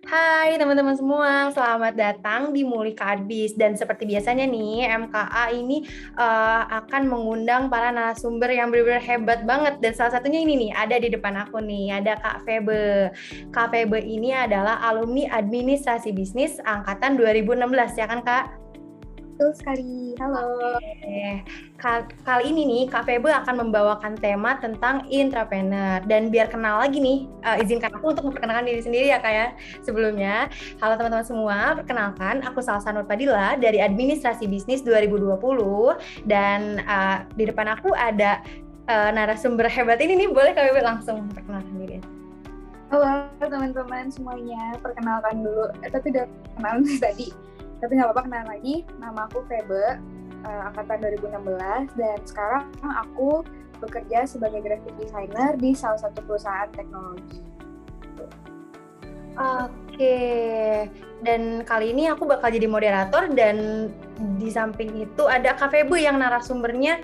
Hai teman-teman semua, selamat datang di Mulika Adbis. Dan seperti biasanya nih, MKA ini akan mengundang para narasumber yang benar-benar hebat banget. Dan salah satunya ini nih, ada di depan aku nih, ada Kak Febe. Kak Febe ini adalah alumni Administrasi Bisnis angkatan 2016, ya kan Kak? Betul sekali. Halo. Eh, Kali ini nih, Kak Febe akan membawakan tema tentang intrapreneur. Dan biar kenal lagi nih, izinkan aku untuk memperkenalkan diri sendiri ya Kak ya. Sebelumnya, halo teman-teman semua, perkenalkan aku Salsa Nur Padilla dari Administrasi Bisnis 2020. Dan di depan aku ada narasumber hebat ini nih, boleh Kak Febe langsung perkenalkan diri? Halo teman-teman semuanya. Perkenalkan dulu. Tapi udah kenalan tadi. Tapi nggak apa-apa, kenalan lagi. Nama aku Febe, angkatan 2016. Dan sekarang aku bekerja sebagai graphic designer di salah satu perusahaan teknologi. Oke, dan kali ini aku bakal jadi moderator dan di samping itu ada Kak Febe yang narasumbernya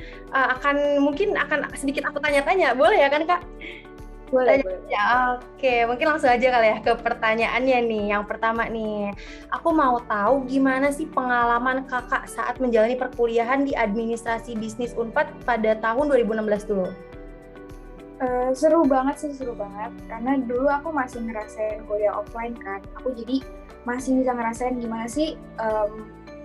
mungkin akan sedikit aku tanya-tanya, boleh ya kan Kak? Boleh, boleh. Ya, oke, mungkin langsung aja kali ya ke pertanyaannya nih. Yang pertama nih, aku mau tahu gimana sih pengalaman Kakak saat menjalani perkuliahan di Administrasi Bisnis Unpad pada tahun 2016 dulu. Seru banget sih, seru banget. Karena dulu aku masih ngerasain kuliah offline kan. Aku jadi masih bisa ngerasain gimana sih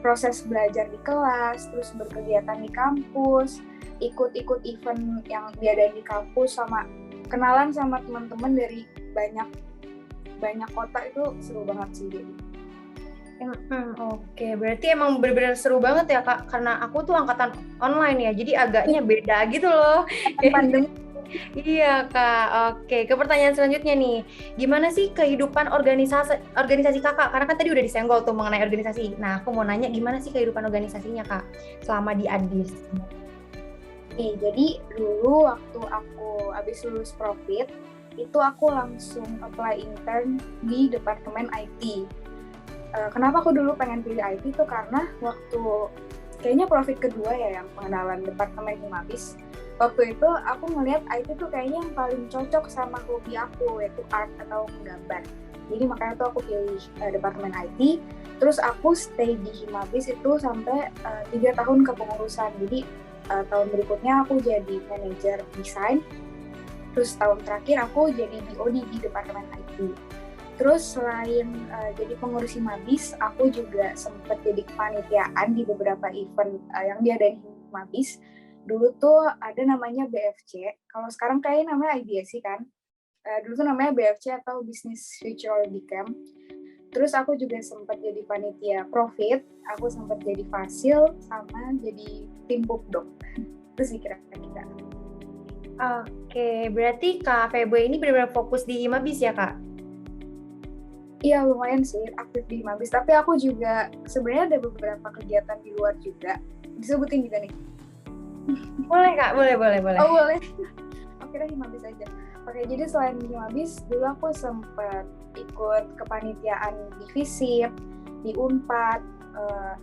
proses belajar di kelas, terus berkegiatan di kampus, ikut-ikut event yang diadain di kampus, sama kenalan sama teman-teman dari banyak banyak kota. Itu seru banget sih. Oke, berarti emang benar-benar seru banget ya Kak, karena aku tuh angkatan online ya, jadi agaknya beda gitu loh. Pandemi. Iya Kak, oke. Ke pertanyaan selanjutnya nih, gimana sih kehidupan organisasi Kakak? Karena kan tadi udah disenggol tuh mengenai organisasi. Nah, aku mau nanya gimana sih kehidupan organisasinya Kak selama di Adis? Nih, jadi dulu waktu aku habis lulus Profit, itu aku langsung apply intern di Departemen IT. Kenapa aku dulu pengen pilih IT itu karena waktu kayaknya Profit kedua ya yang pengenalan Departemen Himabis. Waktu itu aku ngeliat IT tuh kayaknya yang paling cocok sama hobi aku, yaitu art atau menggambar. Jadi makanya tuh aku pilih Departemen IT. Terus aku stay di Himabis itu sampai 3 tahun kepengurusan. Jadi tahun berikutnya aku jadi manajer desain. Terus tahun terakhir aku jadi BOD di Departemen IT. Terus selain jadi pengurus Himabis, aku juga sempat jadi kepanitiaan di beberapa event yang diadain Himabis. Dulu tuh ada namanya BFC, kalau sekarang kayaknya namanya IBSC kan. Dulu tuh namanya BFC atau Business Futurology Camp. Terus aku juga sempat jadi panitia Profit, aku sempat jadi fasil, sama jadi tim pupdok. Terus kira-kira. Oke, berarti Kak Febe ini benar-benar fokus di Himabis ya Kak? Iya lumayan sih aktif di Himabis, tapi aku juga sebenarnya ada beberapa kegiatan di luar juga. Disebutin juga nih. Boleh Kak, boleh. Oh boleh. Oke deh, Himabis aja. Oke, jadi selain Himabis, dulu aku sempat ikut kepanitiaan di FISIP, di Unpad,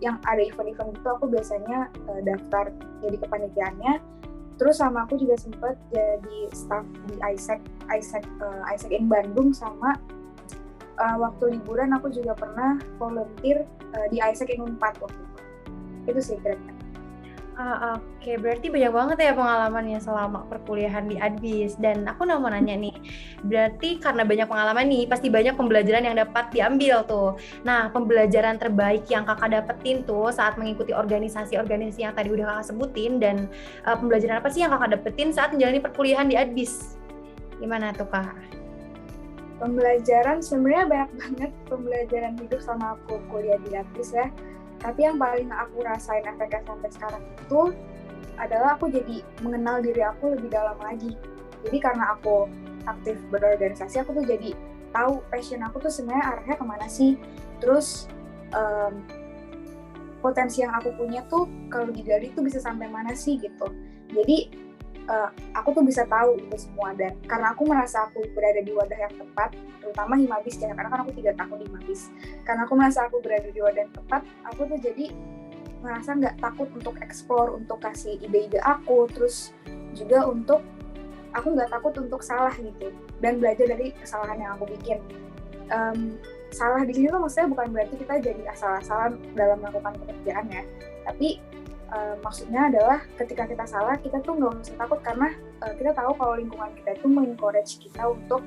yang ada event-event itu aku biasanya daftar jadi kepanitiaannya. Terus sama aku juga sempat jadi staff di ISEC in Bandung, sama waktu liburan aku juga pernah volunteer di ISEC in Unpad waktu itu. Itu sih kira-kira. Oke, berarti banyak banget ya pengalamannya selama perkuliahan di Adbis. Dan aku mau nanya nih, berarti karena banyak pengalaman nih, pasti banyak pembelajaran yang dapat diambil tuh. Nah, pembelajaran terbaik yang kakak dapetin tuh saat mengikuti organisasi-organisasi yang tadi udah kakak sebutin, dan pembelajaran apa sih yang kakak dapetin saat menjalani perkuliahan di Adbis? Gimana tuh kak? Pembelajaran sebenarnya banyak banget pembelajaran hidup sama aku kuliah di Adbis ya. Tapi yang paling aku rasain efeknya sampai sekarang itu adalah aku jadi mengenal diri aku lebih dalam lagi. Jadi karena aku aktif berorganisasi, aku tuh jadi tahu passion aku tuh sebenarnya arahnya kemana sih. Terus potensi yang aku punya tuh kalau digali tuh bisa sampai mana sih gitu. Jadi aku tuh bisa tahu itu semua, dan karena aku merasa aku berada di wadah yang tepat, terutama Himabis ya, karena kan aku 3 tahun di Himabis. Karena aku merasa aku berada di wadah yang tepat, aku tuh jadi merasa nggak takut untuk explore, untuk kasih ide-ide aku, terus juga untuk aku nggak takut untuk salah gitu, dan belajar dari kesalahan yang aku bikin. salah di sini tuh maksudnya bukan berarti kita jadi asal-asalan dalam melakukan pekerjaan ya, tapi maksudnya adalah ketika kita salah, kita tuh nggak usah takut karena kita tahu kalau lingkungan kita itu mengencourage kita untuk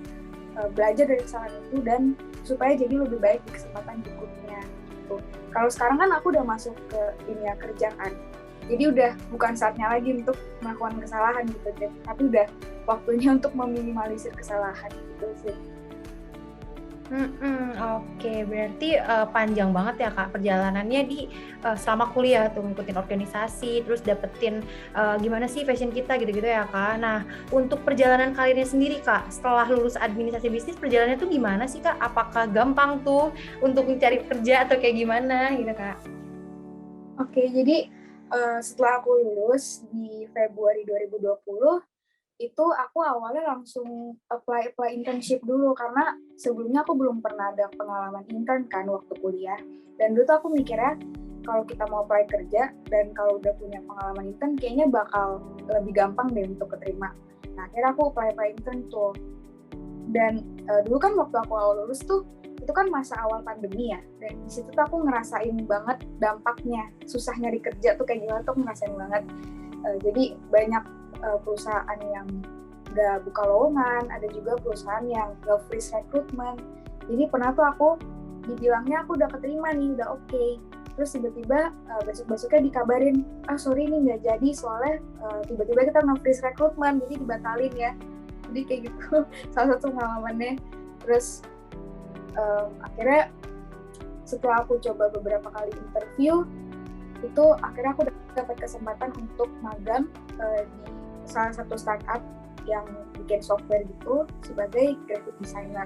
belajar dari kesalahan itu dan supaya jadi lebih baik di kesempatan berikutnya. Gitu. Kalau sekarang kan aku udah masuk ke dunia kerja kan, jadi udah bukan saatnya lagi untuk melakukan kesalahan gitu, tapi udah waktunya untuk meminimalisir kesalahan gitu sih. Oke, berarti panjang banget ya Kak perjalanannya di selama kuliah tuh ngikutin organisasi, terus dapetin gimana sih passion kita gitu-gitu ya Kak. Nah, untuk perjalanan karirnya sendiri Kak, setelah lulus administrasi bisnis perjalanannya tuh gimana sih Kak? Apakah gampang tuh untuk mencari kerja atau kayak gimana gitu Kak? Oke, jadi setelah aku lulus di Februari 2020, itu aku awalnya langsung apply internship dulu karena sebelumnya aku belum pernah ada pengalaman intern kan waktu kuliah. Dan dulu tuh aku mikirnya kalau kita mau apply kerja dan kalau udah punya pengalaman intern kayaknya bakal lebih gampang deh untuk keterima. Nah, akhirnya aku apply intern tuh. Dan dulu kan waktu aku awal lulus tuh itu kan masa awal pandemi ya. Dan di situ tuh aku ngerasain banget dampaknya, susah nyari kerja tuh kayak gimana tuh aku ngerasain banget. Jadi banyak perusahaan yang nggak buka lowongan, ada juga perusahaan yang nggak freeze recruitment. Jadi pernah tuh aku dibilangnya aku udah keterima nih, udah oke. Terus tiba-tiba besok-besoknya dikabarin, sorry nih nggak jadi soalnya tiba-tiba kita nge-freeze recruitment, jadi dibatalin ya. Jadi kayak gitu, salah satu pengalamannya. Terus akhirnya setelah aku coba beberapa kali interview, itu akhirnya aku dapat kesempatan untuk magang di salah satu startup yang bikin software gitu sebagai graphic designer.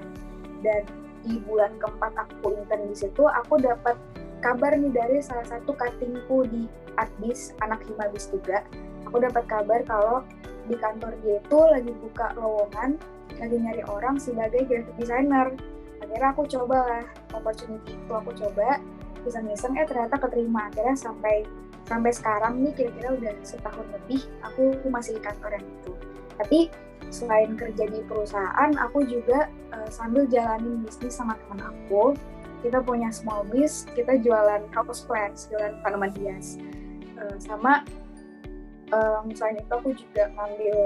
Dan di bulan keempat aku intern di situ, aku dapat kabar nih dari salah satu cuttingku di Adbis, anak Himabis juga. Aku dapat kabar kalau di kantor dia itu lagi buka lowongan, lagi nyari orang sebagai graphic designer. Akhirnya aku cobalah opportunity itu, aku coba iseng-iseng ternyata keterima. Akhirnya sampai sekarang nih kira-kira udah setahun lebih aku masih di kantor yang itu. Tapi selain kerja di perusahaan, aku juga sambil jalanin bisnis sama teman aku. Kita punya small biz, kita jualan house plants, jualan tanaman hias. Sama selain itu aku juga ngambil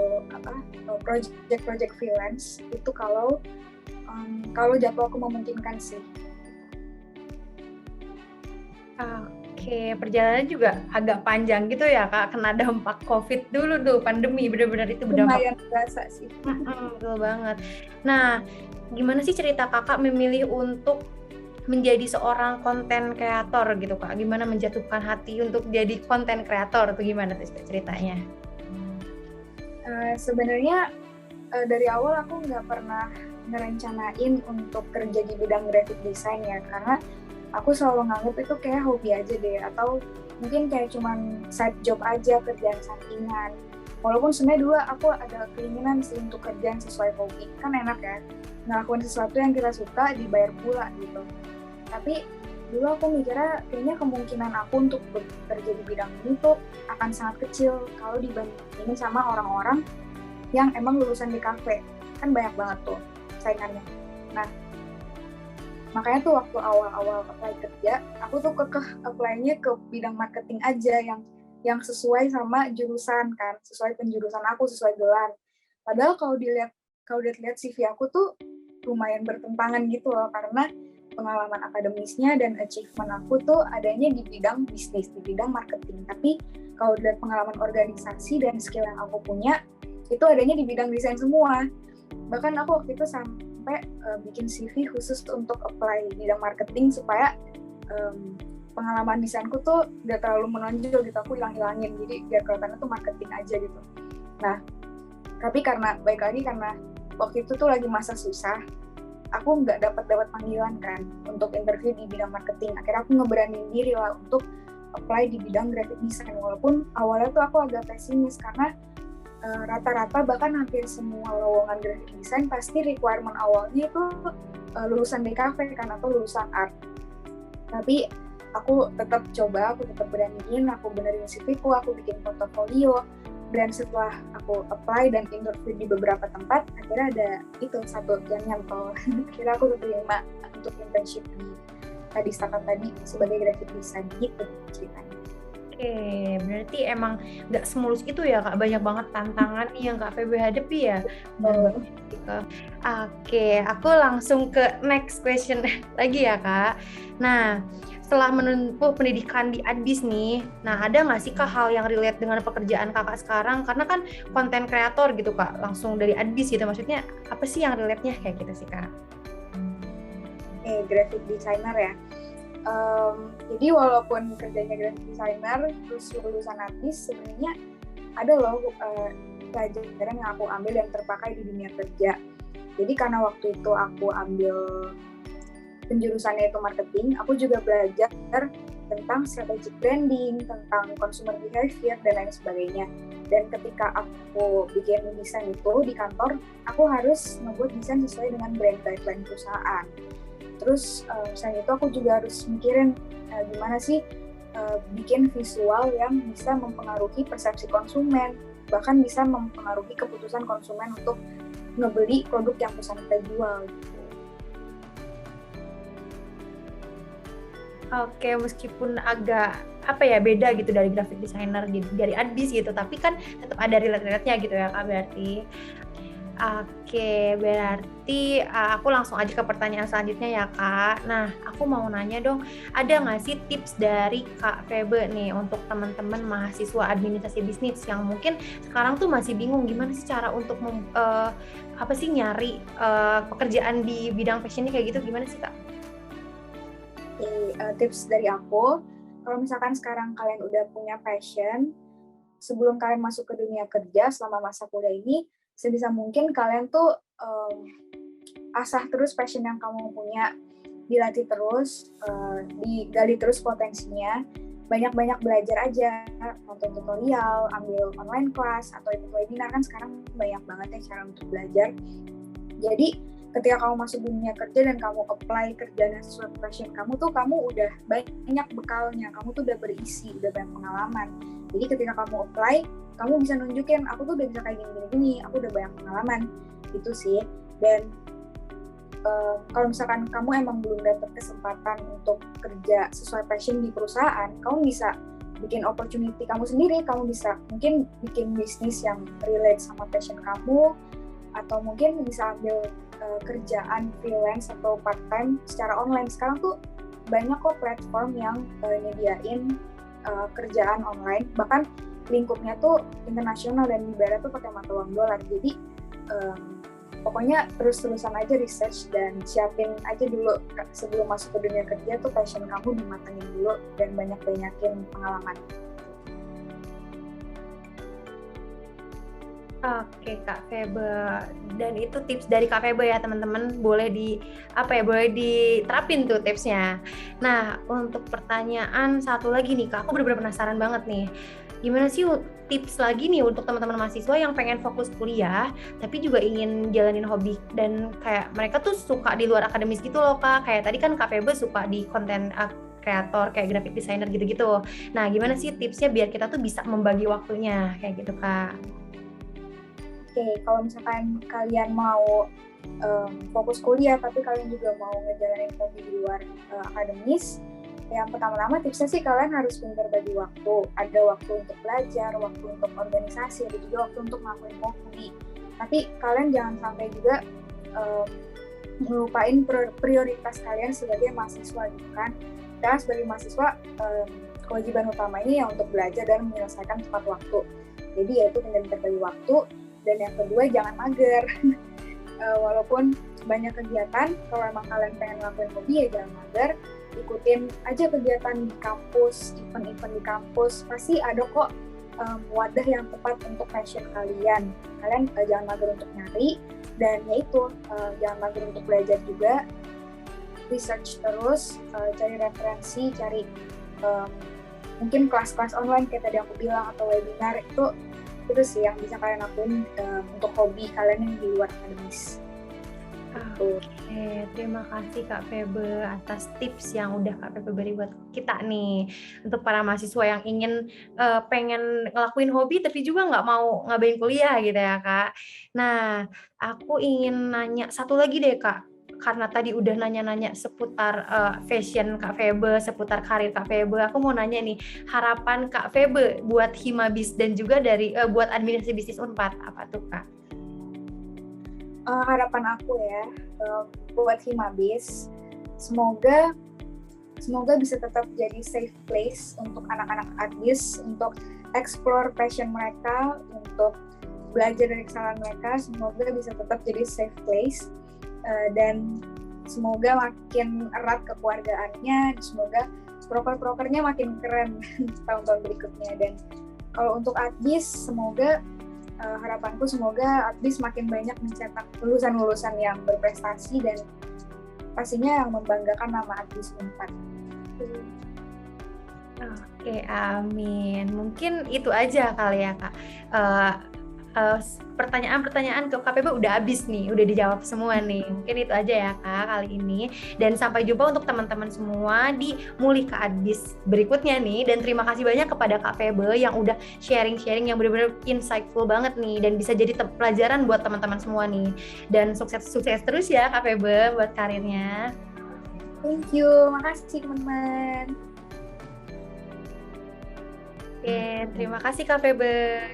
project freelance itu kalau jadwalku memungkinkan sih. Oke, perjalanannya juga agak panjang gitu ya Kak, kena dampak COVID dulu tuh, pandemi benar-benar itu berdampak. Lumayan berasa sih. Betul banget. Nah, gimana sih cerita Kakak memilih untuk menjadi seorang konten kreator gitu Kak? Gimana menjatuhkan hati untuk jadi konten kreator tuh gimana tuh ceritanya? Sebenarnya dari awal aku nggak pernah ngerencanain untuk kerja di bidang graphic design ya, karena aku selalu nganggap itu kayak hobi aja deh, atau mungkin kayak cuman side job aja, kerjaan sampingan. Walaupun sebenarnya dulu aku ada keinginan sih untuk kerjaan sesuai hobi, kan enak ya, ngelakuin sesuatu yang kita suka dibayar pula gitu. Tapi dulu aku mikirnya kayaknya kemungkinan aku untuk bekerja di bidang ini tuh akan sangat kecil kalau dibandingin sama orang-orang yang emang lulusan di kafe, kan banyak banget tuh saingannya. Nah, makanya tuh waktu awal-awal apply kerja, aku tuh kekeh apply-nya ke bidang marketing aja yang sesuai sama jurusan kan, sesuai penjurusan aku, sesuai gelar. Padahal kalau dilihat CV aku tuh lumayan bertentangan gitu loh, karena pengalaman akademisnya dan achievement aku tuh adanya di bidang bisnis, di bidang marketing. Tapi kalau dilihat pengalaman organisasi dan skill yang aku punya, itu adanya di bidang desain semua. Bahkan aku waktu itu sampai bikin CV khusus untuk apply bidang marketing supaya pengalaman desainku tuh gak terlalu menonjol gitu, aku hilang-hilangin, jadi biar kelihatannya tuh marketing aja gitu. Nah, tapi karena waktu itu tuh lagi masa susah, aku nggak dapat panggilan kan untuk interview di bidang marketing. Akhirnya aku ngeberanin diri lah untuk apply di bidang graphic design, walaupun awalnya tuh aku agak pesimis karena rata-rata bahkan hampir semua lowongan graphic design pasti requirement awalnya itu lulusan DKV kan atau lulusan art. Tapi aku tetap coba, aku tetap beraniin, aku benerin CV-ku, aku bikin portofolio, Dan setelah aku apply dan interview di beberapa tempat, akhirnya ada itu satu yang nyantol. Akhirnya aku keterima untuk internship di startup tadi sebagai graphic design gitu ceritanya. Oke, berarti emang nggak semulus itu ya Kak, banyak banget tantangan nih yang Kak Feby hadapi ya. Benar banget sih, Kak. Oke, aku langsung ke next question lagi ya Kak. Nah, setelah menempuh pendidikan di ADBIS nih, nah ada nggak sih Kak hal yang relate dengan pekerjaan Kakak sekarang? Karena kan konten kreator gitu Kak, langsung dari ADBIS gitu, maksudnya apa sih yang relate-nya kayak gitu sih Kak? Graphic designer ya. Jadi walaupun kerjanya graphic designer terus lulusan ADBIS, sebenarnya ada loh pelajaran yang aku ambil yang terpakai di dunia kerja. Jadi karena waktu itu aku ambil penjurusannya itu marketing, aku juga belajar tentang strategic branding, tentang consumer behavior dan lain sebagainya. Dan ketika aku bikin desain itu di kantor, aku harus membuat desain sesuai dengan brand guideline perusahaan. Terus selain itu aku juga harus mikirin gimana sih bikin visual yang bisa mempengaruhi persepsi konsumen, bahkan bisa mempengaruhi keputusan konsumen untuk ngebeli produk yang perusahaan kita jual. Oke, meskipun agak beda gitu dari graphic designer dari ADBIS gitu, tapi kan tetap ada relate-nya gitu ya Kak berarti. Oke, berarti aku langsung aja ke pertanyaan selanjutnya ya Kak. Nah, aku mau nanya dong, ada nggak sih tips dari Kak Febe nih untuk teman-teman mahasiswa administrasi bisnis yang mungkin sekarang tuh masih bingung gimana sih cara untuk nyari pekerjaan di bidang fashion kayak gitu, gimana sih Kak? Tips dari aku, kalau misalkan sekarang kalian udah punya passion, sebelum kalian masuk ke dunia kerja selama masa kuliah ini, sebisa mungkin kalian tuh asah terus passion yang kamu punya, dilatih terus, digali terus potensinya, banyak-banyak belajar aja, nonton tutorial, ambil online class, atau ikut webinar, kan sekarang banyak banget ya cara untuk belajar. Jadi ketika kamu masuk dunia kerja dan kamu apply kerjaan sesuai passion kamu tuh, kamu udah banyak bekalnya, kamu tuh udah berisi, udah banyak pengalaman. Jadi ketika kamu apply, kamu bisa nunjukin, aku tuh udah bisa kayak gini-gini, aku udah banyak pengalaman, gitu sih. Dan kalau misalkan kamu emang belum dapat kesempatan untuk kerja sesuai passion di perusahaan, kamu bisa bikin opportunity kamu sendiri, kamu bisa mungkin bikin bisnis yang relate sama passion kamu, atau mungkin bisa ambil kerjaan freelance atau part time secara online. Sekarang tuh banyak kok platform yang nyediain kerjaan online, bahkan lingkupnya tuh internasional dan dibayar tuh pakai mata uang dolar. Jadi pokoknya terus-terusan aja research dan siapin aja dulu sebelum masuk ke dunia kerja tuh passion kamu dimatangin dulu dan banyakin pengalaman. Oke Kak Febe, dan itu tips dari Kak Febe ya teman-teman, boleh diterapin tuh tipsnya. Nah, untuk pertanyaan satu lagi nih Kak, aku benar-benar penasaran banget nih, gimana sih tips lagi nih untuk teman-teman mahasiswa yang pengen fokus kuliah tapi juga ingin jalanin hobi, dan kayak mereka tuh suka di luar akademis gitu loh Kak, kayak tadi kan Kak Febe suka di konten kreator kayak graphic designer gitu-gitu. Nah, gimana sih tipsnya biar kita tuh bisa membagi waktunya kayak gitu Kak? Oke, kalau misalkan kalian mau fokus kuliah tapi kalian juga mau ngejalanin hobi di luar akademis, yang pertama-tama tipsnya sih kalian harus pintar bagi waktu. Ada waktu untuk belajar, waktu untuk organisasi, ada juga waktu untuk ngelakuin hobi. Tapi kalian jangan sampai juga melupain prioritas kalian sebagai mahasiswa gitu kan. Karena sebagai mahasiswa kewajiban utamanya ya untuk belajar dan menyelesaikan tepat waktu. Jadi yaitu pintar-pintar bagi waktu. Dan yang kedua, jangan mager. Walaupun banyak kegiatan, kalau emang kalian pengen ngelakuin hobi ya jangan mager. Ikutin aja kegiatan di kampus, event-event di kampus. Pasti ada kok wadah yang tepat untuk passion kalian. Kalian jangan mager untuk nyari. Dan yaitu, jangan mager untuk belajar juga. Research terus, cari referensi, cari mungkin kelas-kelas online kayak tadi aku bilang, atau webinar. Itu sih yang bisa kalian lakuin untuk hobi kalian yang di luar akademis. gitu. Oke, terima kasih Kak Febe atas tips yang udah Kak Febe beri buat kita nih. Untuk para mahasiswa yang ingin pengen ngelakuin hobi tapi juga nggak mau ngabain kuliah gitu ya Kak. Nah, aku ingin nanya satu lagi deh Kak. Karena tadi udah nanya-nanya seputar fashion Kak Febe, seputar karir Kak Febe, aku mau nanya nih, harapan Kak Febe buat Himabis dan juga dari buat administrasi bisnis Unpad, apa tuh Kak? Harapan aku ya buat Himabis, semoga bisa tetap jadi safe place untuk anak-anak Adbis untuk explore passion mereka, untuk belajar dari kesalahan mereka. Semoga bisa tetap jadi safe place dan semoga makin erat kekeluargaannya, semoga proker-prokernya makin keren tahun-tahun berikutnya. Dan kalau untuk Adbis, semoga harapanku semoga Adbis makin banyak mencetak lulusan-lulusan yang berprestasi dan pastinya yang membanggakan nama Adbis Unpad. Oke, amin. Mungkin itu aja kali ya Kak. Pertanyaan-pertanyaan ke KPB udah habis nih, udah dijawab semua nih. Mungkin itu aja ya Kak kali ini. Dan sampai jumpa untuk teman-teman semua di Mulika Adbis berikutnya nih. Dan terima kasih banyak kepada Kak Febe yang udah sharing-sharing yang benar-benar insightful banget nih dan bisa jadi pelajaran buat teman-teman semua nih. Dan sukses terus ya Kak Febe buat karirnya. Thank you, makasih teman-teman. Oke, terima kasih Kak Febe.